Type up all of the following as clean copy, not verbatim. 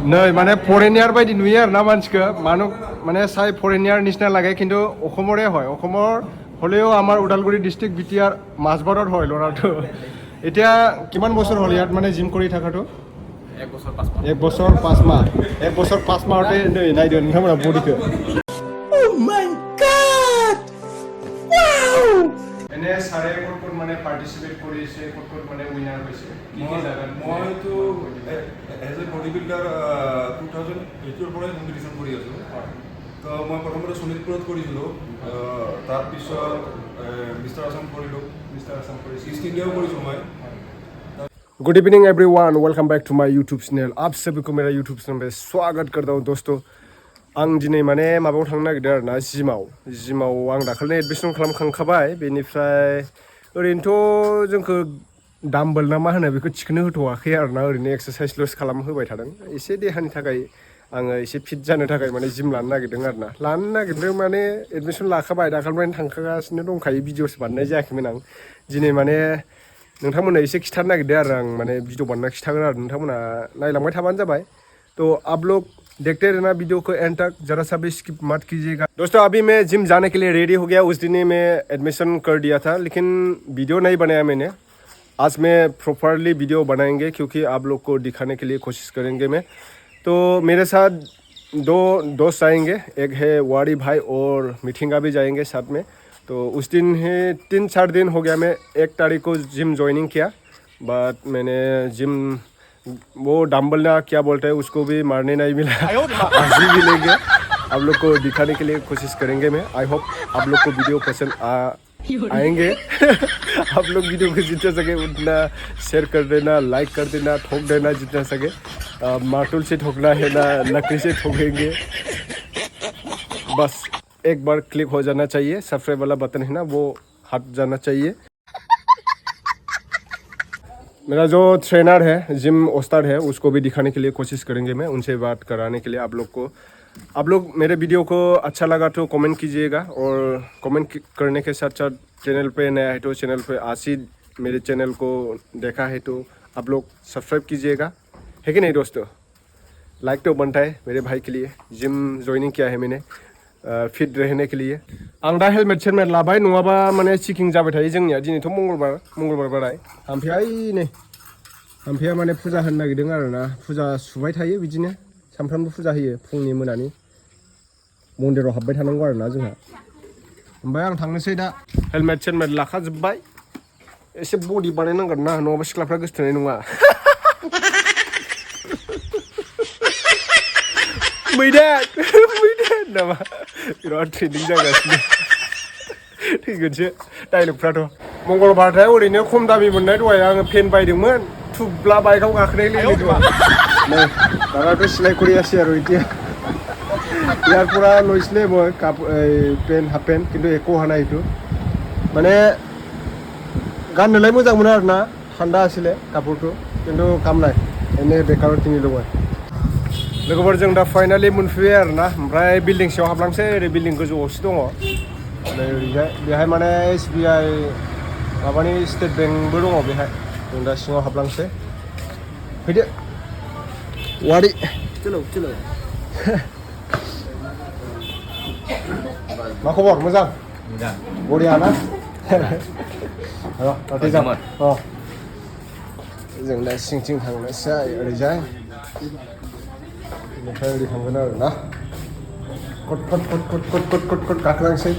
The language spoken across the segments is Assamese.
नै माने फरेनियार बायदि नुयो आरो ना मानसिखौ मानो माने চাই ফৰেনিয়াৰ নিচিনা লাগে কিন্তু অসমৰে হয় অসমৰ হলেও আমাৰ ওদালগুৰি ডিস্ট্ৰিক্ট বিটিআৰ মাছবাৰত হয় ল'ৰাটো এতিয়া কিমান বছৰ হ'ল ইয়াত মানে জিম কৰি থাকাটো এক বছৰ 5 মাহ এক বছৰ 5 মাহতে नै নাইদো নोंथांमोना বডিखौ Oh my god! Wow! এনে সারে কোট মানে পার্টিসিপেট কৰিছে কোট মানে উইনাৰ হৈছে কি কি জায়গা মই তো এজ এ বডি বিল্ডাৰ 2008 পৰা কম্পিটিশন কৰি আছো তো মই প্ৰথমতে শোণিতপুৰত কৰিছিলো তাৰ পিছত মিস্টাৰ আসাম কৰিলো ইষ্ট ইণ্ডিয়াও কৰিছো মই good evening everyone welcome back to my YouTube channel आप सभी को मेरा यूट्यूब चैनल पे स्वागत करता हूँ दोस्तों आं दिनै माने माबायाव थांनो नागिरदों आरो ना जिमाव आं दाखालिनो एडमिशन खालामखांखाबाय बेनिफ्राय ओरैनोथ' जोंखौ डाम्बल ना मा होनो बेखौ थिखोनो होथ'वाखै आरो ना ओरैनो एक्सारसाइजल'सो खालामहोबाय थादों एसे देहानि थाखाय आङो एसे फिट जानो थाखाय माने जिम लानो नागिरदों आरो ना लानो नागिरदों माने एडमिशन लाखाबाय दाखालिनिफ्रायनो थांखागासिनो दंखायो भिडिअस बानायनाय जायाखैमोन आं दिनै माने नोंथांमोननो एसे खिथानो नागिरदों आरो आं माने भिडिअ बानायना खिथागोन आरो नोंथांमोना नायलांबाय थाबानो जाबाय तो आप लोग देखते रहना वीडियो को एंड तक जरा सा भी स्किप मत कीजिएगा दोस्तों अभी मैं जिम जाने के लिए रेडी हो गया उस दिन ही मैं एडमिशन कर दिया था लेकिन वीडियो नहीं बनाया मैंने आज मैं प्रॉपरली वीडियो बनाएंगे क्योंकि आप लोग को दिखाने के लिए कोशिश करेंगे मैं तो मेरे साथ दो दोस्त आएंगे एक है वाड़ी भाई और मिठिंगा भी जाएंगे साथ में तो उस दिन ही 3-4 दिन हो गया मैं 1 तारीख को जिम ज्वाइनिंग किया बट मैंने जिम वो डम्बल ना क्या बोलते हैं उसको भी मारने नहीं मिला आज भी लेंगे आप लोग को दिखाने के लिए कोशिश करेंगे मैं आई होप आप लोग को वीडियो पसंद आएंगे आप लोग वीडियो को जितना सके उतना शेयर कर देना लाइक कर देना ठोक देना जितना सके मार्टूल से ठोकना है ना लकड़ी से ठोकेंगे बस एक बार क्लिक हो जाना चाहिए सब्सक्राइब वाला बटन है ना वो हट जाना चाहिए मेरा जो ट्रेनर है जिम उस्ताद है उसको भी दिखाने के लिए कोशिश करेंगे मैं उनसे बात कराने के लिए आप लोग मेरे वीडियो को अच्छा लगा तो कमेंट कीजिएगा और कमेंट करने के साथ साथ चैनल पे नया है तो चैनल पे आसिद मेरे चैनल को देखा है तो आप लोग सब्सक्राइब कीजिएगा है कि नहीं दोस्तों लाइक तो बनता है मेरे भाई के लिए जिम ज्वाइनिंग किया है मैंने फिट रहने के लिए आं दा हेलमेट सेलमेट लाबाय नङाबा माने चिकिं जाबाय थायो जोंनिया दिनैथ' मंगलबार बाराय थाम्फैया नै थाम्फैया माने फुजा होनो नागिरदों आरो ना फुजा सुबाय थायो बिदिनो सानफ्रामबो फुजा होयो फुंनि मोनानि मन्दिराव हाबबाय थानांगौ आरो ना जोंहा ओमफ्राय आं थांनोसै दा हेलमेट सेलमेट लाखाजोब्बाय एसे बडि बानायनांगोन ना नङाबा सिख्लाफ्रा गोसथोनाय नङा मैदेर नामा बिराद ट्रेनिं जागासिनो थैगोनसो डाइलगफ्राथ' मंगलबारथाय ओरैनो खम दामि मोननाय दहाय आङो पेन बायदोंमोन थुब्ला बाइकआव गाखोनाय लोगो नै दानाथ' सिलाय करियासै आरो इदि ইয়াৰ পৰা লৈছিলে মই পেন হাফ পেণ্ট কিন্তু একো অহা নাই এইটো মানে গাননোलाय मोजां मोनो आरो ना ঠাণ্ডা आছিলে কাপোৰটো কিন্তু কাম নাই এনে बेकाराव किनिलो মই लोगोफोर जों दा फाइनालि मोनफैबाय आरो ना ओमफ्राय बिल्डिं सिङाव हाबलांसै ओरै बिल्डिं गोजौआवसो दङ ओमफ्राय ओरैहाय बेहाय माने SBI माबानि स्टेट बेंकबो दङ बेहाय जों दा सिङाव हाबलांसै फैदो वारि चलो मा खबर मोजां बरिया ना जों दा सिंथिं थांनोसै ओरैजाय ओमफ्राय ओरै थांगोन आरो ना कट गाखोलांसै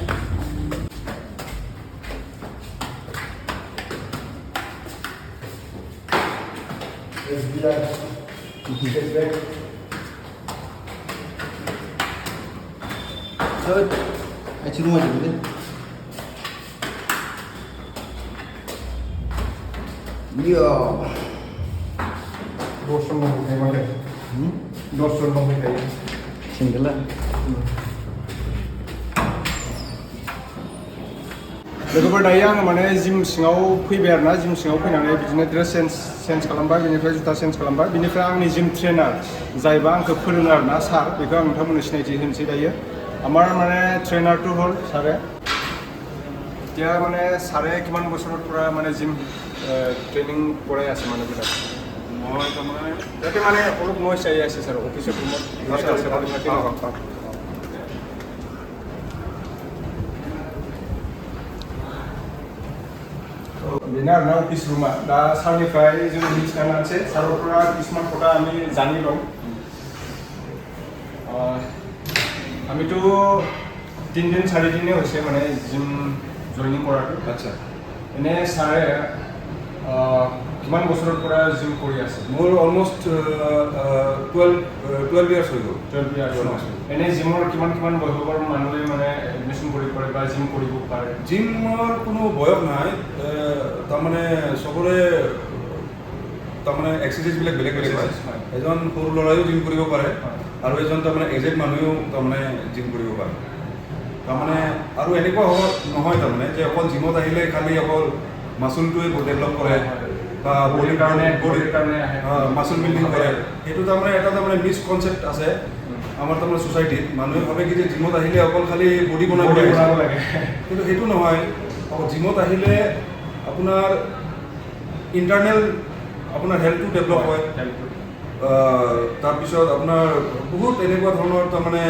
दर्शन दंखायो माथो दर्शन दंखायो सिंगेला लोगोफोर दायो आङो माने जिम सिङाव फैबाय आरो ना जिम सिङाव फैनानै बिदिनो ड्रेस चेन्ज खालामबाय बेनिफ्राय जुता चेन्ज खालामबाय बेनिफ्राय आंनि जिम ट्रेनार जायबा आंखौ फोरोङो आरो ना सार बेखौ आं नोंथांमोननो सिनायथि होनोसै दायो আমাৰ মানে ট্ৰেইনাৰটো হ'ল ছাৰে এতিয়া মানে ছাৰে কিমান বছৰৰ পৰা মানে জিম ট্ৰেইনিং কৰাই আছে মানুহবিলাক মই তাৰমানে ইয়াতে মানে অলপ নইজ আহি আছে ছাৰ অফিচৰ ৰুমত बेनो आरोना अफिस रुमा दा सारनिफ्राय जों मिथिना लानोसै सारफ्रा किसुमान खोथा आमी जानि दं आमिতো 3 दिन 4 দিনে হৈছে মানে জিম জইনিং কৰাটো আচ্ছা এনে ছাৰে কিমান বছৰৰ পৰা জিম কৰি আছে মোৰ অলমোষ্ট 12 ইয়াৰ্ছ হৈ গ'ল 12 ইয়াৰ্ছ এনে জিমৰ কিমান বয়সৰ মানুহে মানে এডমিশ্যন কৰিব পাৰে বা জিম কৰিব পাৰে জিমৰ কোনো বয়স নাই তাৰমানে চবৰে তাৰমানে এক্সাৰচাইজবিলাক বেলেগ বেলেগ হয় এজন সৰু ল'ৰাইও জিম কৰিব পাৰে আৰু এজন তাৰমানে এজেড মানুহেও তাৰমানে জিম কৰিব পাৰে তাৰমানে আৰু এনেকুৱা হ'ব নহয় তাৰমানে যে অকল জিমত আহিলে খালি অকল মাচুলটোৱে ডেভেলপ কৰে বা বডিৰ কাৰণে মাচুল বিল্ডিং কৰে সেইটো তাৰমানে এটা তাৰমানে মিসকনচেপ্ট আছে আমাৰ তাৰমানে ছ'চাইটিত মানুহে ভাবে কি যে জিমত আহিলে অকল খালি বডি বনাব লাগে কিন্তু সেইটো নহয় জিমত আহিলে আপোনাৰ ইণ্টাৰনেল আপোনাৰ হেল্থটো ডেভেলপ হয় তাৰপিছত আপোনাৰ বহুত এনেকুৱা ধৰণৰ তাৰমানে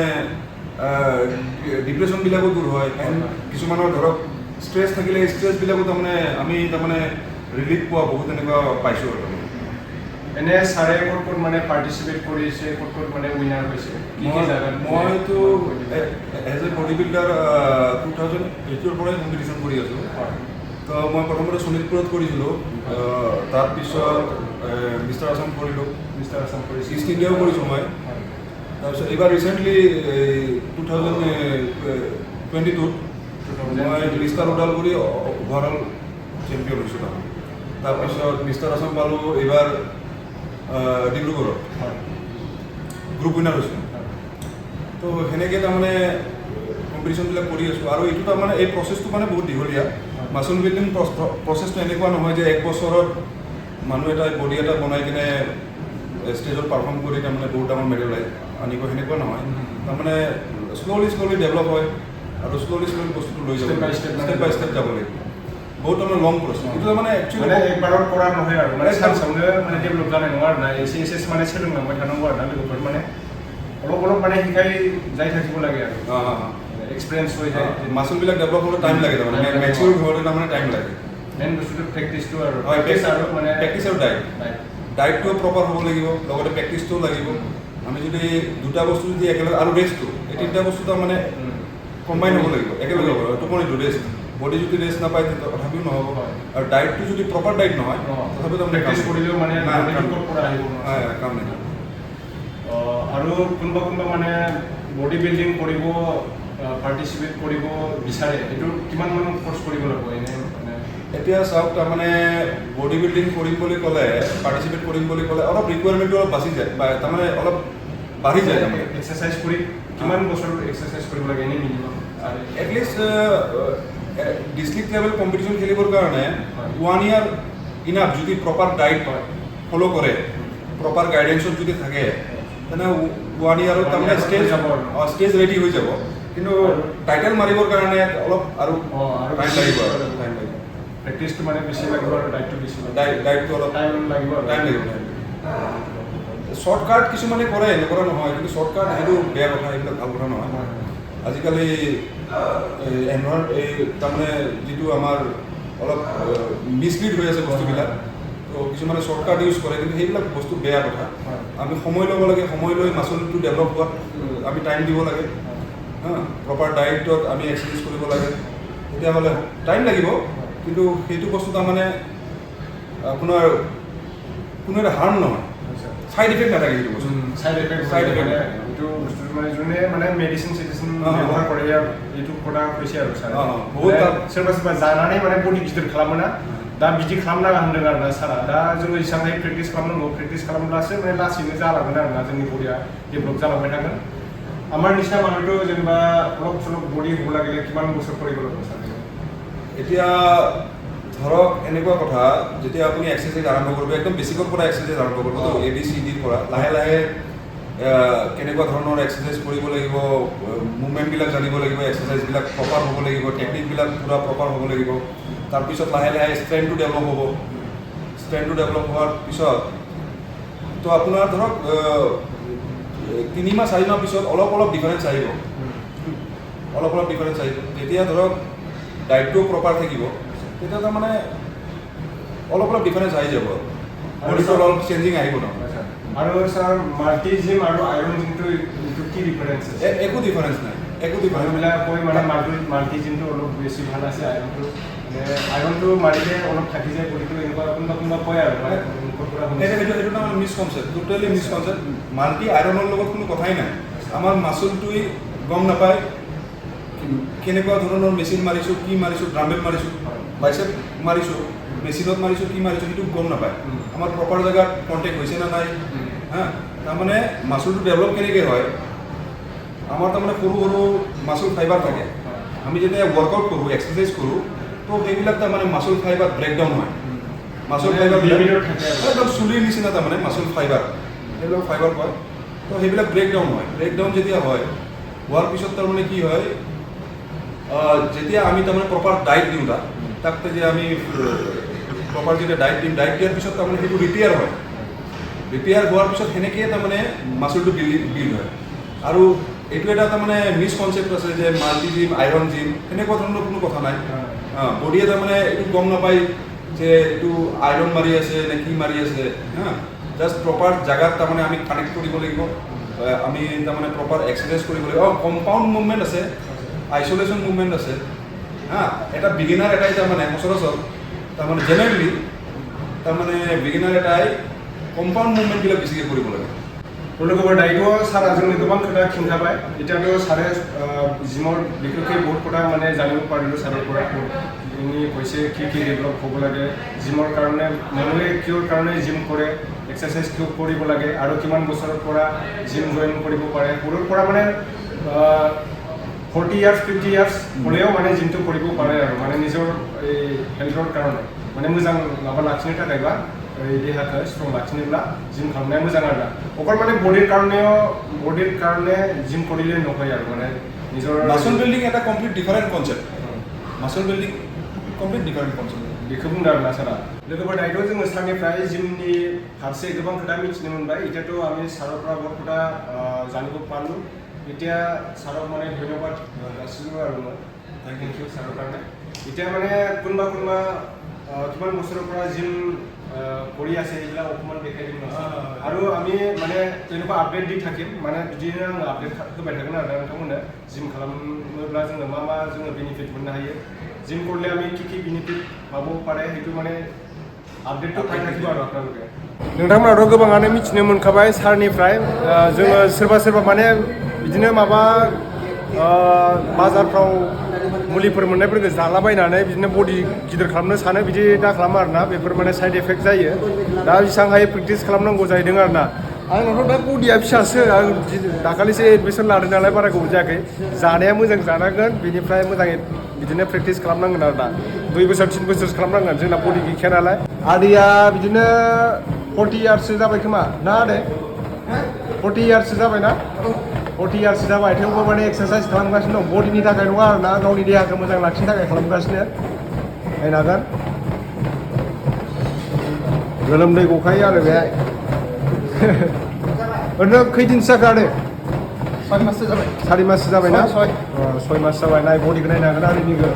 ডিপ্ৰেশ্যনবিলাকো দূৰ হয় কিছুমানৰ ধৰক ষ্ট্ৰেছ থাকিলে ষ্ট্ৰেছবিলাকো তাৰমানে আমি তাৰমানে ৰিলিফ পোৱা বহুত এনেকুৱা পাইছোঁ আৰু এনে ছাৰে ক'ত মানে পাৰ্টিচিপেট কৰিছে ক'ত মানে উইনাৰ হৈছে মইতো এজ এ বডি বিল্ডাৰ 2008ৰ পৰাই কম্পিটিশ্যন কৰি আছোঁ তো মই প্ৰথমতে শোণিতপুৰত কৰিছিলোঁ তাৰপিছত মিষ্টাৰ আছাম কৰিলোঁ ইষ্ট ইণ্ডিয়াও কৰিছোঁ মই তাৰপিছত এইবাৰ ৰিচেণ্টলি 2022ত মই মিষ্টাৰ ওদালগুৰি অভাৰঅল চেম্পিয়ন হৈছোঁ তাৰপিছত মিষ্টাৰ আছাম পালোঁ এইবাৰ ডিব্ৰুগড়ত গ্ৰুপ উইনাৰ হৈছোঁ তো সেনেকৈ তাৰমানে কম্পিটিশ্যনবিলাক কৰি আছোঁ আৰু এইটো তাৰমানে এই প্ৰচেছটো মানে বহুত দীঘলীয়া মাচুল বিল্ডিং প্ৰচেছটো এনেকুৱা নহয় যে 1 বছৰত মানুহ এটা বডি এটা বনাই কিনে ষ্টেজত পাৰফৰ্ম কৰি তাৰমানে বহুত ডাঙৰ মেডেল আনিব সেনেকুৱা নহয় তাৰমানে শ্ল'লি ডেভেলপ হয় আৰু শ্ল'লি বস্তুটো লৈ যাব ষ্টেপ বাই ষ্টেপ যাব লাগিব বহুত তাৰমানে লং প্ৰচেছ এইটো তাৰমানে একচুৱেলি একবাৰত কৰা নহয় আৰু মানে চানসাवनो মানে ডেভেলপ जानाय नङा आरोना एसे মানে सोलोंलांबाय थानांगौ आरोना लोगोफोर মানে অলপ মানে শিকাই যাই থাকিব লাগে আৰু এক্সপিৰিয়েঞ্চ হৈ যায় মাচুলবিলাক ডেভেলপ হ'বলৈ টাইম লাগে তাৰমানে মেচিউৰ হ'বলৈ তাৰমানে টাইম লাগে মেইন বস্তুটো প্ৰেক্টিছটো আৰু প্ৰেক্টিছ আৰু ডাইটটো প্ৰপাৰ হ'ব লাগিব লগতে প্ৰেক্টিছটোও লাগিব আমি যদি দুটা বস্তু যদি একেলগে আৰু ৰেষ্টটো এই তিনিটা বস্তু তাৰমানে কম্বাইন হ'ব লাগিব একেলগে হ'ব টোপনিটো ৰেষ্ট বডি যদি ৰেষ্ট নাপায় তথাপিও নহ'ব আৰু ডাইটটো যদি প্ৰপাৰ ডাইট নহয় তথাপিও তাৰমানে প্ৰেক্টিছ কৰিলেও মানে পৰা আহিব কাম নাই আৰু কোনোবা মানে বডি বিল্ডিং কৰিব পাৰ্টিচিপেট কৰিব বিচাৰে এইটো কিমান মান কোৰ্চ কৰিব লাগিব এনে মানে এতিয়া চাওক তাৰমানে বডি বিল্ডিং কৰিম বুলি ক'লে পাৰ্টিচিপেট কৰিম বুলি ক'লে অলপ ৰিকুৱাৰমেণ্টটো অলপ বাচি যায় বা তাৰমানে অলপ বাঢ়ি যায় তাৰমানে এক্সাৰচাইজ কৰি কিমান বছৰ এক্সাৰচাইজ কৰিব লাগে এনেই minimum at least district level competition খেলিবৰ কাৰণে 1 ইয়াৰ ইনাফ যদি প্ৰপাৰ ডাইট ফ'ল' কৰে প্ৰপাৰ গাইডেঞ্চত যদি থাকে তেনে 1 ইয়াৰত তাৰমানে ষ্টেজ ৰেডি হৈ যাব কিন্তু টাইটেল মাৰিবৰ কাৰণে অলপ আৰু টাইম লাগিব প্ৰেক্টিছটো মানে বেছি লাগিব আৰু ডাইটটো বেছি ডাইটটো অলপ টাইম লাগিব শ্বৰ্টকাট কিছুমানে কৰে নকৰা নহয় কিন্তু শ্বৰ্টকাট সেইটো বেয়া কথা এইবিলাক ভাল কথা নহয় আজিকালি এই তাৰমানে যিটো আমাৰ অলপ মিছলিড হৈ আছে বস্তুবিলাক তো কিছুমানে শ্বৰ্টকাট ইউজ কৰে কিন্তু সেইবিলাক বস্তু বেয়া কথা আমি সময় ল'ব লাগে সময় লৈ মাচুলটো ডেভেলপ হোৱাত আমি টাইম দিব লাগে প্ৰপাৰ ডাইটত আমি এক্সাৰচাইজ কৰিব লাগে তেতিয়াহ'লে টাইম লাগিব কিন্তু সেইটো বস্তু তাৰমানে আপোনাৰ কোনো এটা হাৰ্ম নহয় সাইড ইফেক্ট নাথাকে সেইটো বস্তু সাইড ইফেক্ট এইটো বস্তুটো মানে যোনে মানে মেডিচিন ব্যৱহাৰ কৰে এইটো প্ৰডাক্ট হৈছে আৰু বহুত सोरबा जानानै माने बडि गिदिर खालामोना दा बिदि खालामनाङा होनदों आरोना सारा दा जोङो एसेबां प्रेक्टिस खालामनांगौ प्रेक्टिस खालामब्लासो माने लासैनो जालांगोन आरोना जोंनि बडिया डेभेलप जालांबाय थागोन আমাৰ নিচিনা মানুহটো যেনিবা অলপ চলপ বডি হ'ব লাগিলে কিমান বছৰ কৰিব লাগিব ছাৰ এতিয়া ধৰক এনেকুৱা কথা যেতিয়া আপুনি এক্সাৰচাইজ আৰম্ভ কৰিব একদম বেছিকৰ পৰা এক্সাৰচাইজ আৰম্ভ কৰিব তো ABCDৰ পৰা লাহে লাহে কেনেকুৱা ধৰণৰ এক্সাৰচাইজ কৰিব লাগিব মুভমেণ্টবিলাক জানিব লাগিব এক্সাৰচাইজবিলাক প্ৰপাৰ হ'ব লাগিব টেকনিকবিলাক পূৰা প্ৰপাৰ হ'ব লাগিব তাৰপিছত লাহে লাহে ষ্ট্ৰেংথটো ডেভেলপ হ'ব ষ্ট্ৰেংথটো ডেভেলপ হোৱাৰ পিছত তো আপোনাৰ ধৰক 3 মাহ 4 মাহ পিছত অলপ ডিফাৰেঞ্চ আহিব, অলপ ডিফাৰেঞ্চ আহিব। যেতিয়া ধৰক ডায়েটটো প্ৰপাৰ থাকিব তেতিয়া তাৰমানে অলপ ডিফাৰেঞ্চ আহি যাব, বডিটো অলপ চেঞ্জিং আহিব ন। আৰু ছাৰ মাল্টি জিম আৰু আইৰণ জিমটো এইটো কি ডিফাৰেঞ্চ আছে? একো ডিফাৰেঞ্চ নাই, একো ডিফাৰেঞ্চ নাই। মানুহবিলাক কৈ মানে মাল্টি জিমটো অলপ বেছি ভাল আছে, আইৰণটো মাৰিলে অলপ থাকি যায় বডিটো, এনেকুৱা কোনোবা কয় আৰু মানে এইটো তাৰমানে মিছকনচেপ্ট, টোটেলি মিছকনচেপ্ট। মাল্টি আইৰণৰ লগত কোনো কথাই নাই। আমাৰ মাচুলটোৱে গম নাপায় কেনেকুৱা ধৰণৰ মেচিন মাৰিছোঁ, কি মাৰিছোঁ, ড্ৰাম্বেল মাৰিছোঁ, বাইচেপ মাৰিছোঁ, মেচিনত মাৰিছোঁ, কি মাৰিছোঁ, সেইটো গম নাপায়। আমাৰ প্ৰপাৰ জেগাত কণ্টেক্ট হৈছে না নাই, হা। তাৰমানে মাচুলটো ডেভেলপ কেনেকৈ হয়, আমাৰ তাৰমানে সৰু মাচুল ফাইবাৰ থাকে। আমি যেতিয়া ৱৰ্কআউট কৰোঁ, এক্সাৰচাইজ কৰোঁ, তো সেইবিলাক তাৰমানে মাচুল ফাইবাৰ ব্ৰেকডাউন হয়। মাচুল ফাইবাৰ একদম চুলিৰ নিচিনা তাৰমানে মাচুল ফাইবাৰ, সেইবিলাক ফাইবাৰ কয়। তো সেইবিলাক ব্ৰেকডাউন হয়। ব্ৰেকডাউন যেতিয়া হয়, হোৱাৰ পিছত তাৰমানে কি হয়, যেতিয়া আমি তাৰমানে প্ৰপাৰ ডায়েট দিওঁ তাক যেতিয়া আমি প্ৰপাৰ যেতিয়া ডায়েট দিয়াৰ পিছত তাৰমানে সেইটো ৰিপেয়াৰ হয়। ৰিপেয়াৰ হোৱাৰ পিছত সেনেকৈয়ে তাৰমানে মাচুলটো বিল্ড হয়। আৰু এইটো এটা তাৰমানে মিছকনচেপ্ট আছে যে মাল্টি জিম, আইৰণ জিম, সেনেকুৱা ধৰণৰ কোনো কথা নাই। বডিয়ে তাৰমানে এইটো গম নাপায় যে এইটো আইৰণ মাৰি আছে নে কি মাৰি আছে, হা। জাষ্ট প্ৰপাৰ জেগাত তাৰমানে আমি কানেক্ট কৰিব লাগিব, আমি তাৰমানে প্ৰপাৰ এক্সাৰচাইজ কৰিব লাগিব। কম্পাউণ্ড মুভমেণ্ট আছে, আইচলেশ্যন মুভমেণ্ট আছে, হা। এটা বিগিনাৰ এটাই তাৰমানে সচৰাচৰ তাৰমানে জেনেৰেলি তাৰমানে বিগিনাৰ এটাই কম্পাউণ্ড মুভমেণ্টবিলাক বেছিকৈ কৰিব লাগে। लोगोफोर दायोथ' सारा जोंनो गोबां खोथा खिन्थाबाय। एতিয়াथ' सारे जिमर बिखेखै बहुत खोथा माने जानिब पारिलो सारफोरा जोंनि कइसे कि डेभेलप হ'ব লাগে, জিমৰ কাৰণে মানুহে কিয় কাৰণে জিম কৰে, এক্সাৰচাইজ কিয় কৰিব লাগে, আৰু কিমান বছৰৰ পৰা জিম জইন কৰিব পাৰে। সৰুৰ পৰা মানে 40 ইয়াৰ্ছ 50 ইয়াৰ্ছ হ'লেও মানে জিমটো কৰিব পাৰে আৰু মানে নিজৰ এই হেল্থৰ কাৰণে মানে मोजां माबा लाखिनो थाखायबा देहाखौ स्ट्रं लाखिनोब्ला जिम खालामनाया मोजां आरो अकल माने बडिर कारणे जिम करिले नहय आरो माने निजर मासल बिल्डिं এটা complete different concept. Muscle building complete different concept बेखौ बुंदों आरोना सारा। लोगोफोर दायोथ' जोङो सारनिफ्राय जिमनि फारसे गोबां खोथा मिथिनो मोनबाय। एতিয়াथ' आमी सारफ्रा बहुत खोथा जानिब पारलो। এতিয়া सारक माने धन्यबाद गासिबो आरो थैंक इउ सारक कारणे। এতিয়া মানে কোনবা কিমান বছৰৰ পৰা জিম কৰি আছে এইবিলাক অকণমান দেখাই দিম আৰু আমি মানে তেনেকুৱা আপডেট দি থাকিম, মানে बिदिनो आङो আপডেट होबाय थागोन आरो नोंथांमोननो जिम खालामोब्ला जोङो मा जोङो बेनिफिट मोननो हायो, जिम करले আমি কি बेनिफिट পাব পাৰে সেইটো মানে আপডেटটো পাই থাকিব आरो আপোনালোকে। नोंथांमोनाथ' गोबाङानो मिथिनो मोनखाबाय सारनिफ्राय। जोङो सोरबा माने बिदिनो माबा बाजारफ्राव मुलिफोर मोननायफोरखौ जालाबायनानै बिदिनो बडि गिदिर खालामनो सानो, बिदि दा खालामा आरोना। बेफोर माने साइड इफेक्ट जायो। दा बेसेबां हायो प्रेक्टिस खालामनांगौ जाहैदों आरोना। आंनाथ' दा बडिया फिसासो, आं दाखालिसो एडमिसन लादों नालाय बारा गोबाव जायाखै। जानाया मोजां जानांगोन, बिनिफ्राय मोजाङै बिदिनो प्रेक्टिस खालामनांगोन आरोना। 2 बोसोर 3 बोसोरसो खालामनांगोन, जोंना बडि गैखाया नालाय। आदैया बिदिनो 40 इयार्ससो जाबाय खोमा ना आदै? 40 इयार्ससो जाबाय ना? 40 इयार्ससो जाबाय, थेवबो माने एक्सारसाइज खालामगासिनो दं। बडिनि थाखाय नङा आरोना, गावनि देहाखौ मोजां लाखिनो थाखाय खालामगासिनो। नायनो हागोन गोलोमदै गखायो आरो बेहाय। ओरैनो खैदिनसो जाखो आदै? 6 माससो जाबाय। 4 माससो जाबाय ना? 6 मास जाबाय। नाय बडिखौ नायनो हागोन आदैनिखौ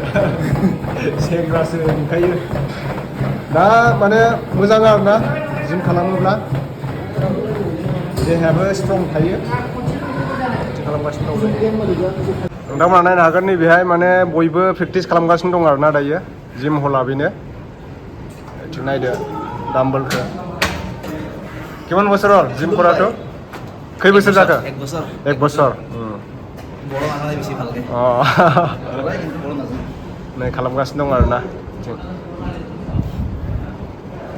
सेंग्रासो नुखायो। दा माने मोजां आरोना जिम खालामोब्ला देहायाबो स्ट्रं थायो। खालामगासिनो दं। नोंथांमोना नायनो हागोन नैबेहाय माने बयबो प्रेक्टिस खालामगासिनो दं आरोना दायो। जिम हला बेनो। बिथिं नायदो डाम्बलखौ। किमान बोसोर जिम कराथ'? खै बोसोर जाखो? 1 বছৰ। 1 बोसोर। বড় নাজানে বেছি ভালকে। বড় কিন্তু বড় নাজানে। नै खालामगासिनो दं आरोना।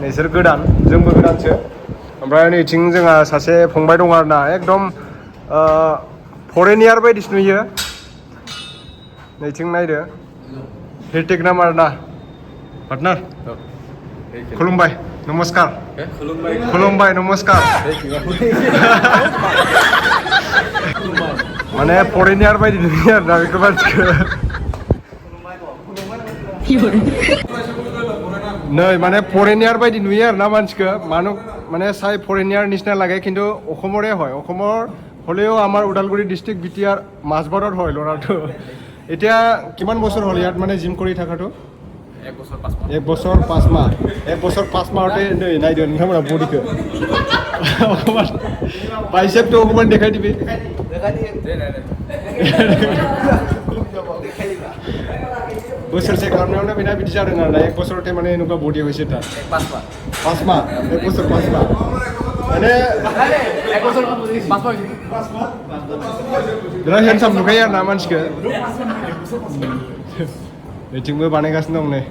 नोंसोर गोदान, जोंबो गोदानसो। ओमफ्राय नैथिं जोंहा सासे फंबाय दं आरोना, एकदम फरेनियार बायदिसो नुयो। नैथिं नायदो हिरटिक नाम आरोना। पार्टनार खुलुमबाय, नमस्कार। खुलुमबाय नमस्कार। माने फरेनियार बायदि नुयो आरोना बेखौ मानसिखौ। नै माने फरेनियार बायदि नुयो आरोना मानसिखौ। मानो মানে চাই ফৰেনিয়াৰ নিচিনা লাগে কিন্তু অসমৰে হয় অসমৰ হ'লেও আমাৰ ওদালগুৰি ডিষ্ট্ৰিক্ট বিটিয়াৰ মাজবাৰত হয় ল'ৰাটো এতিয়া কিমান বছৰ হ'ল ইয়াত মানে জিম কৰি থকাটো 1 বছৰ 5 মাহ 1 বছৰ 5 মাহতে নাই দিওঁ নথা বডিটো অকণমান বাইচেপটো অকণমান দেখাই দিবি बोसोरसे खालामनायावनो बेना बिदि जादों आरोना 1 बोसोरथे माने एनुका बडि होइसे दा 5 माह 1 बोसोर 5 माह माने 1 बोसोर 5 माह बिराद हेन्डसाम नुखायो आरोना मानसिखौ बिथिंबो बानायगासिनो दं नै